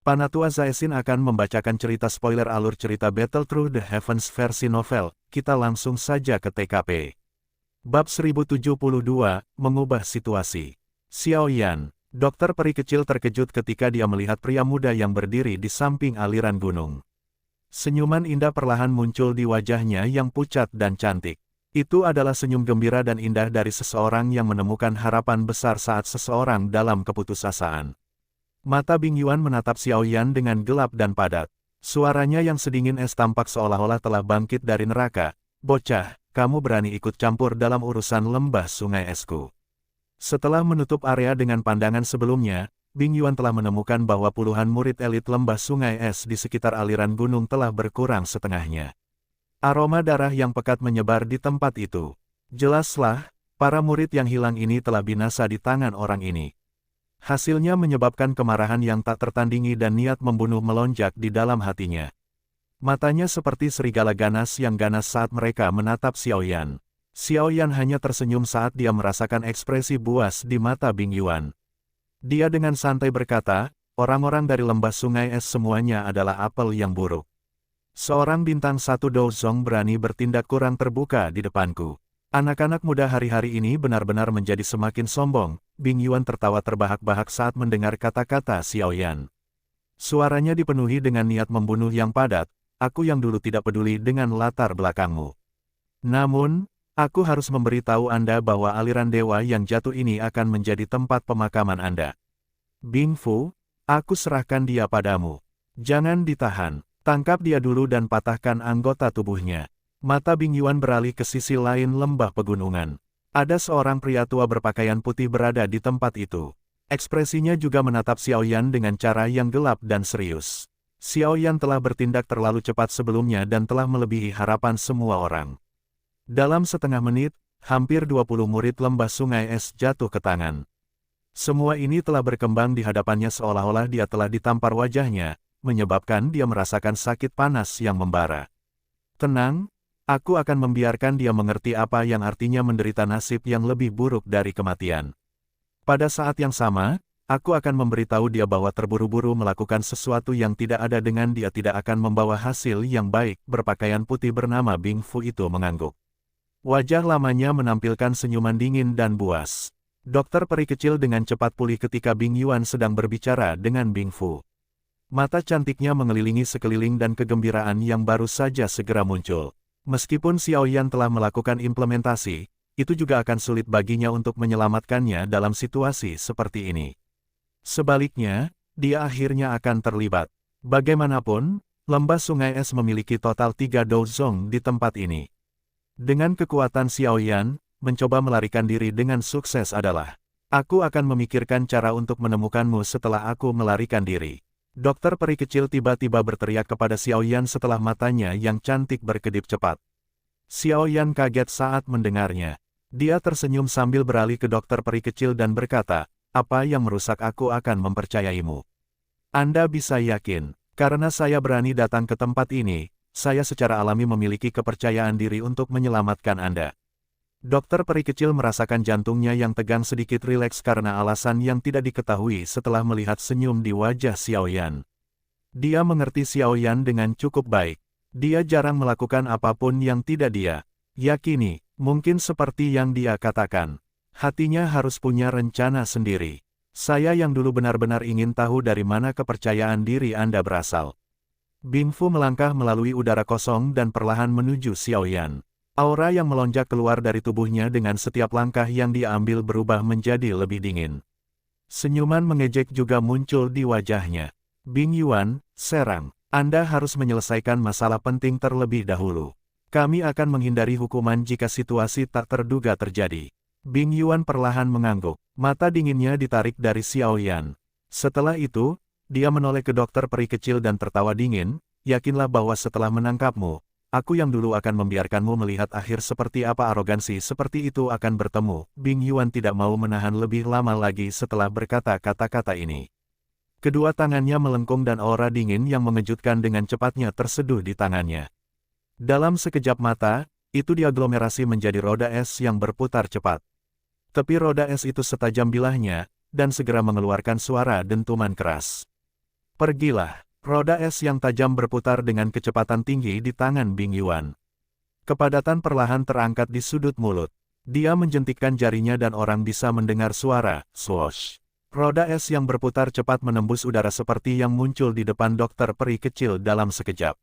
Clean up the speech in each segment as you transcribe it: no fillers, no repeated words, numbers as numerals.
Panatua Zaesin akan membacakan cerita spoiler alur cerita Battle Through the Heavens versi novel. Kita langsung saja ke TKP. Bab 1072, Mengubah Situasi. Xiao Yan, dokter peri kecil terkejut ketika dia melihat pria muda yang berdiri di samping aliran gunung. Senyuman indah perlahan muncul di wajahnya yang pucat dan cantik. Itu adalah senyum gembira dan indah dari seseorang yang menemukan harapan besar saat seseorang dalam keputusasaan. Mata Bing Yuan menatap Xiao Yan dengan gelap dan padat. Suaranya yang sedingin es tampak seolah-olah telah bangkit dari neraka. Bocah, kamu berani ikut campur dalam urusan lembah sungai esku. Setelah menutup area dengan pandangan sebelumnya, Bing Yuan telah menemukan bahwa puluhan murid elit lembah sungai es di sekitar aliran gunung telah berkurang setengahnya. Aroma darah yang pekat menyebar di tempat itu. Jelaslah, para murid yang hilang ini telah binasa di tangan orang ini. Hasilnya menyebabkan kemarahan yang tak tertandingi dan niat membunuh melonjak di dalam hatinya. Matanya seperti serigala ganas yang ganas saat mereka menatap Xiao Yan. Xiao Yan hanya tersenyum saat dia merasakan ekspresi buas di mata Bing Yuan. Dia dengan santai berkata, orang-orang dari lembah sungai es semuanya adalah apel yang buruk. Seorang bintang satu Douzong berani bertindak kurang terbuka di depanku. Anak-anak muda hari-hari ini benar-benar menjadi semakin sombong. Bing Yuan tertawa terbahak-bahak saat mendengar kata-kata Xiao Yan. Suaranya dipenuhi dengan niat membunuh yang padat. Aku yang dulu tidak peduli dengan latar belakangmu. Namun, aku harus memberitahu Anda bahwa aliran dewa yang jatuh ini akan menjadi tempat pemakaman Anda. Bing Fu, aku serahkan dia padamu. Jangan ditahan. Tangkap dia dulu dan patahkan anggota tubuhnya. Mata Bing Yuan beralih ke sisi lain lembah pegunungan. Ada seorang pria tua berpakaian putih berada di tempat itu. Ekspresinya juga menatap Xiao Yan dengan cara yang gelap dan serius. Xiao Yan telah bertindak terlalu cepat sebelumnya dan telah melebihi harapan semua orang. Dalam setengah menit, hampir 20 murid lembah sungai es jatuh ke tangan. Semua ini telah berkembang di hadapannya seolah-olah dia telah ditampar wajahnya, menyebabkan dia merasakan sakit panas yang membara. Tenang. Aku akan membiarkan dia mengerti apa yang artinya menderita nasib yang lebih buruk dari kematian. Pada saat yang sama, aku akan memberitahu dia bahwa terburu-buru melakukan sesuatu yang tidak ada dengan dia tidak akan membawa hasil yang baik. Berpakaian putih bernama Bing Fu itu mengangguk. Wajah lamanya menampilkan senyuman dingin dan buas. Dokter peri kecil dengan cepat pulih ketika Bing Yuan sedang berbicara dengan Bing Fu. Mata cantiknya mengelilingi sekeliling dan kegembiraan yang baru saja segera muncul. Meskipun Xiao Yan telah melakukan implementasi, itu juga akan sulit baginya untuk menyelamatkannya dalam situasi seperti ini. Sebaliknya, dia akhirnya akan terlibat. Bagaimanapun, lembah sungai es memiliki total 3 Douzong di tempat ini. Dengan kekuatan Xiao Yan, mencoba melarikan diri dengan sukses adalah, aku akan memikirkan cara untuk menemukanmu setelah aku melarikan diri. Dokter peri kecil tiba-tiba berteriak kepada Xiao Yan setelah matanya yang cantik berkedip cepat. Xiao Yan kaget saat mendengarnya. Dia tersenyum sambil beralih ke dokter peri kecil dan berkata, apa yang merusak aku akan mempercayaimu. Anda bisa yakin, karena saya berani datang ke tempat ini, saya secara alami memiliki kepercayaan diri untuk menyelamatkan Anda. Dokter peri kecil merasakan jantungnya yang tegang sedikit rileks karena alasan yang tidak diketahui setelah melihat senyum di wajah Xiao Yan. Dia mengerti Xiao Yan dengan cukup baik. Dia jarang melakukan apapun yang tidak dia yakini, mungkin seperti yang dia katakan. Hatinya harus punya rencana sendiri. Saya yang dulu benar-benar ingin tahu dari mana kepercayaan diri Anda berasal. Bing Fu melangkah melalui udara kosong dan perlahan menuju Xiao Yan. Aura yang melonjak keluar dari tubuhnya dengan setiap langkah yang dia ambil berubah menjadi lebih dingin. Senyuman mengejek juga muncul di wajahnya. Bing Yuan, serang. Anda harus menyelesaikan masalah penting terlebih dahulu. Kami akan menghindari hukuman jika situasi tak terduga terjadi. Bing Yuan perlahan mengangguk. Mata dinginnya ditarik dari Xiao Yan. Setelah itu, dia menoleh ke dokter peri kecil dan tertawa dingin, yakinlah bahwa setelah menangkapmu, aku yang dulu akan membiarkanmu melihat akhir seperti apa arogansi seperti itu akan bertemu. Bing Yuan tidak mau menahan lebih lama lagi setelah berkata kata-kata ini. Kedua tangannya melengkung dan aura dingin yang mengejutkan dengan cepatnya terseduh di tangannya. Dalam sekejap mata, itu diaglomerasi menjadi roda es yang berputar cepat. Tepi roda es itu setajam bilahnya, dan segera mengeluarkan suara dentuman keras. Pergilah. Roda es yang tajam berputar dengan kecepatan tinggi di tangan Bing Yuan. Kepadatan perlahan terangkat di sudut mulut. Dia menjentikkan jarinya dan orang bisa mendengar suara, swoosh. Roda es yang berputar cepat menembus udara seperti yang muncul di depan dokter peri kecil dalam sekejap.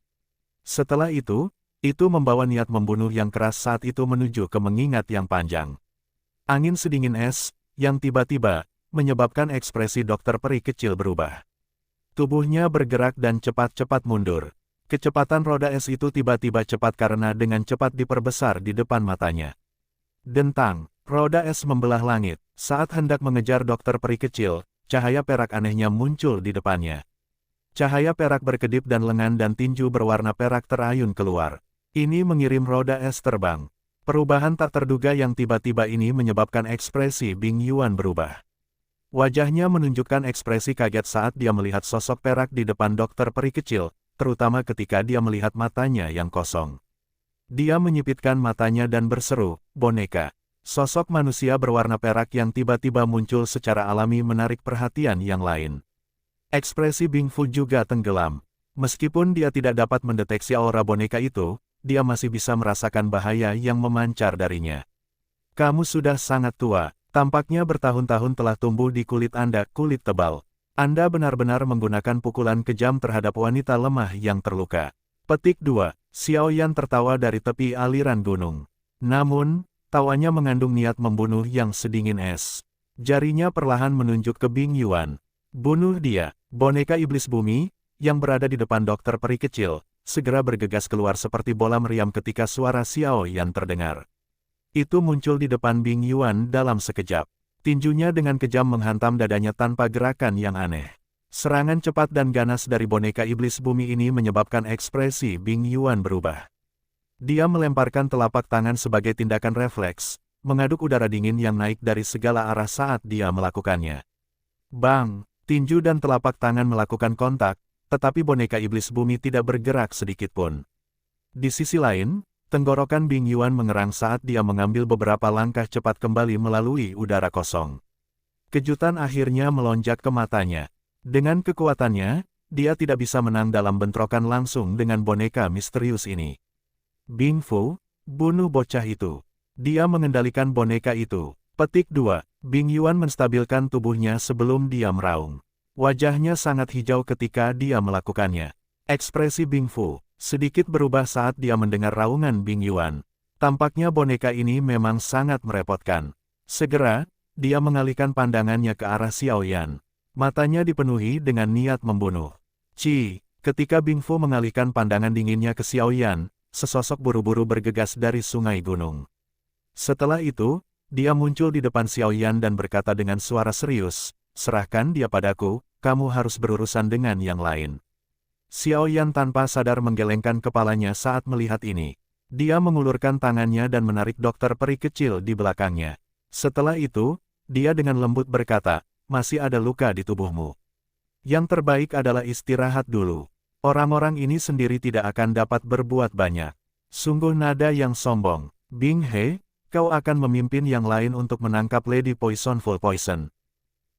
Setelah itu membawa niat membunuh yang keras saat itu menuju ke mengingat yang panjang. Angin sedingin es, yang tiba-tiba, menyebabkan ekspresi dokter peri kecil berubah. Tubuhnya bergerak dan cepat-cepat mundur. Kecepatan roda es itu tiba-tiba cepat karena dengan cepat diperbesar di depan matanya. Dentang, roda es membelah langit. Saat hendak mengejar dokter peri kecil, cahaya perak anehnya muncul di depannya. Cahaya perak berkedip dan lengan dan tinju berwarna perak terayun keluar. Ini mengirim roda es terbang. Perubahan tak terduga yang tiba-tiba ini menyebabkan ekspresi Bing Yuan berubah. Wajahnya menunjukkan ekspresi kaget saat dia melihat sosok perak di depan dokter peri kecil, terutama ketika dia melihat matanya yang kosong. Dia menyipitkan matanya dan berseru, boneka. Sosok manusia berwarna perak yang tiba-tiba muncul secara alami menarik perhatian yang lain. Ekspresi Bing Fu juga tenggelam. Meskipun dia tidak dapat mendeteksi aura boneka itu, dia masih bisa merasakan bahaya yang memancar darinya. Kamu sudah sangat tua. Tampaknya bertahun-tahun telah tumbuh di kulit Anda, kulit tebal. Anda benar-benar menggunakan pukulan kejam terhadap wanita lemah yang terluka. Petik 2. Xiao Yan tertawa dari tepi aliran gunung. Namun, tawanya mengandung niat membunuh yang sedingin es. Jarinya perlahan menunjuk ke Bing Yuan. Bunuh dia. Boneka iblis bumi, yang berada di depan dokter peri kecil, segera bergegas keluar seperti bola meriam ketika suara Xiao Yan terdengar. Itu muncul di depan Bing Yuan dalam sekejap. Tinjunya dengan kejam menghantam dadanya tanpa gerakan yang aneh. Serangan cepat dan ganas dari boneka iblis bumi ini menyebabkan ekspresi Bing Yuan berubah. Dia melemparkan telapak tangan sebagai tindakan refleks, mengaduk udara dingin yang naik dari segala arah saat dia melakukannya. Bang! Tinju dan telapak tangan melakukan kontak, tetapi boneka iblis bumi tidak bergerak sedikitpun. Di sisi lain, tenggorokan Bing Yuan mengerang saat dia mengambil beberapa langkah cepat kembali melalui udara kosong. Kejutan akhirnya melonjak ke matanya. Dengan kekuatannya, dia tidak bisa menang dalam bentrokan langsung dengan boneka misterius ini. Bing Fu, bunuh bocah itu. Dia mengendalikan boneka itu. Petik 2. Bing Yuan menstabilkan tubuhnya sebelum dia meraung. Wajahnya sangat hijau ketika dia melakukannya. Ekspresi Bing Fu sedikit berubah saat dia mendengar raungan Bing Yuan. Tampaknya boneka ini memang sangat merepotkan. Segera, dia mengalihkan pandangannya ke arah Xiao Yan. Matanya dipenuhi dengan niat membunuh. Ketika Bing Fu mengalihkan pandangan dinginnya ke Xiao Yan, sesosok buru-buru bergegas dari sungai gunung. Setelah itu, dia muncul di depan Xiao Yan dan berkata dengan suara serius, serahkan dia padaku, kamu harus berurusan dengan yang lain. Xiao Yan tanpa sadar menggelengkan kepalanya saat melihat ini. Dia mengulurkan tangannya dan menarik dokter peri kecil di belakangnya. Setelah itu, dia dengan lembut berkata, masih ada luka di tubuhmu. Yang terbaik adalah istirahat dulu. Orang-orang ini sendiri tidak akan dapat berbuat banyak. Sungguh nada yang sombong. Bing He, kau akan memimpin yang lain untuk menangkap Lady Poisonful Poison.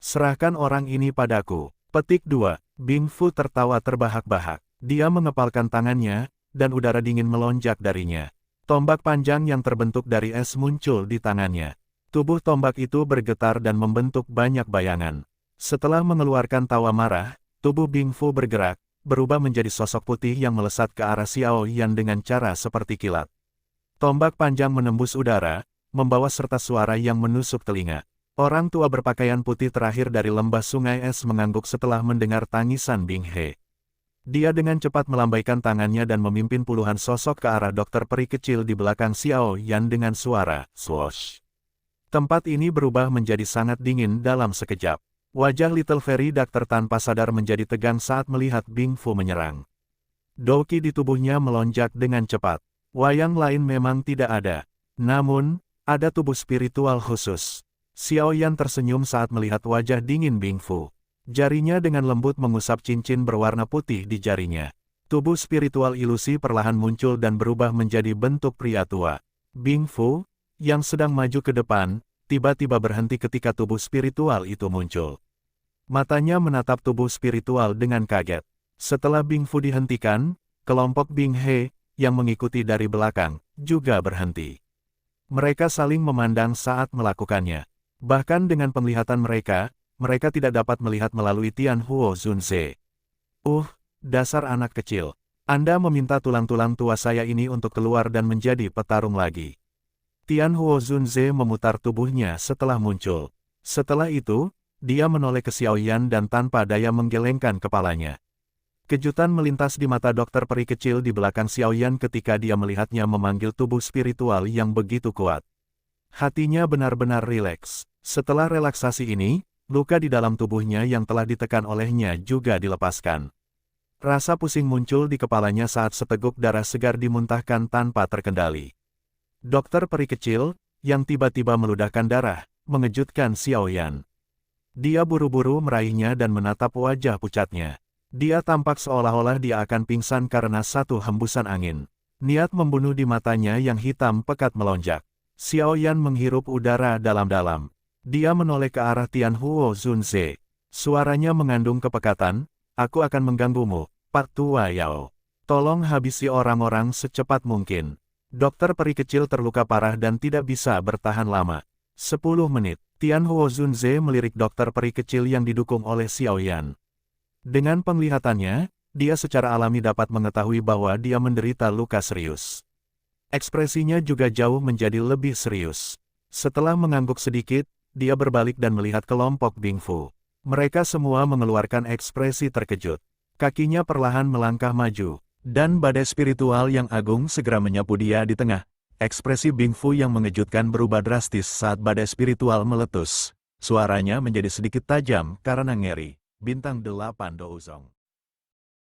Serahkan orang ini padaku. Petik 2. Bing Fu tertawa terbahak-bahak. Dia mengepalkan tangannya, dan udara dingin melonjak darinya. Tombak panjang yang terbentuk dari es muncul di tangannya. Tubuh tombak itu bergetar dan membentuk banyak bayangan. Setelah mengeluarkan tawa marah, tubuh Bing Fu bergerak, berubah menjadi sosok putih yang melesat ke arah Xiao Yan dengan cara seperti kilat. Tombak panjang menembus udara, membawa serta suara yang menusuk telinga. Orang tua berpakaian putih terakhir dari lembah sungai es mengangguk setelah mendengar tangisan Bing He. Dia dengan cepat melambaikan tangannya dan memimpin puluhan sosok ke arah dokter peri kecil di belakang Xiao Yan dengan suara, swoosh. Tempat ini berubah menjadi sangat dingin dalam sekejap. Wajah Little Fairy Doctor tanpa sadar menjadi tegang saat melihat Bing Fu menyerang. Doki di tubuhnya melonjak dengan cepat. Wayang lain memang tidak ada. Namun, ada tubuh spiritual khusus. Xiao Yan tersenyum saat melihat wajah dingin Bing Fu. Jarinya dengan lembut mengusap cincin berwarna putih di jarinya. Tubuh spiritual ilusi perlahan muncul dan berubah menjadi bentuk pria tua. Bing Fu, yang sedang maju ke depan, tiba-tiba berhenti ketika tubuh spiritual itu muncul. Matanya menatap tubuh spiritual dengan kaget. Setelah Bing Fu dihentikan, kelompok Bing He, yang mengikuti dari belakang, juga berhenti. Mereka saling memandang saat melakukannya. Bahkan dengan penglihatan mereka tidak dapat melihat melalui Tian Huo Zunze. Dasar anak kecil. Anda meminta tulang-tulang tua saya ini untuk keluar dan menjadi petarung lagi. Tian Huo Zunze memutar tubuhnya setelah muncul. Setelah itu, dia menoleh ke Xiao Yan dan tanpa daya menggelengkan kepalanya. Kejutan melintas di mata dokter peri kecil di belakang Xiao Yan ketika dia melihatnya memanggil tubuh spiritual yang begitu kuat. Hatinya benar-benar rileks. Setelah relaksasi ini, luka di dalam tubuhnya yang telah ditekan olehnya juga dilepaskan. Rasa pusing muncul di kepalanya saat seteguk darah segar dimuntahkan tanpa terkendali. Dokter peri kecil, yang tiba-tiba meludahkan darah, mengejutkan Xiao Yan. Dia buru-buru meraihnya dan menatap wajah pucatnya. Dia tampak seolah-olah dia akan pingsan karena satu hembusan angin. Niat membunuh di matanya yang hitam pekat melonjak. Xiao Yan menghirup udara dalam-dalam. Dia menoleh ke arah Tian Huo Zunze. Suaranya mengandung kepekatan, "Aku akan mengganggumu, Pak Tua Yao. Tolong habisi orang-orang secepat mungkin." Dokter peri kecil terluka parah dan tidak bisa bertahan lama. 10 menit. Tian Huo Zunze melirik dokter peri kecil yang didukung oleh Xiao Yan. Dengan penglihatannya, dia secara alami dapat mengetahui bahwa dia menderita luka serius. Ekspresinya juga jauh menjadi lebih serius. Setelah mengangguk sedikit, dia berbalik dan melihat kelompok Bing Fu. Mereka semua mengeluarkan ekspresi terkejut. Kakinya perlahan melangkah maju, dan badai spiritual yang agung segera menyapu dia di tengah. Ekspresi Bing Fu yang mengejutkan berubah drastis saat badai spiritual meletus. Suaranya menjadi sedikit tajam karena ngeri. Bintang 8 Douzong.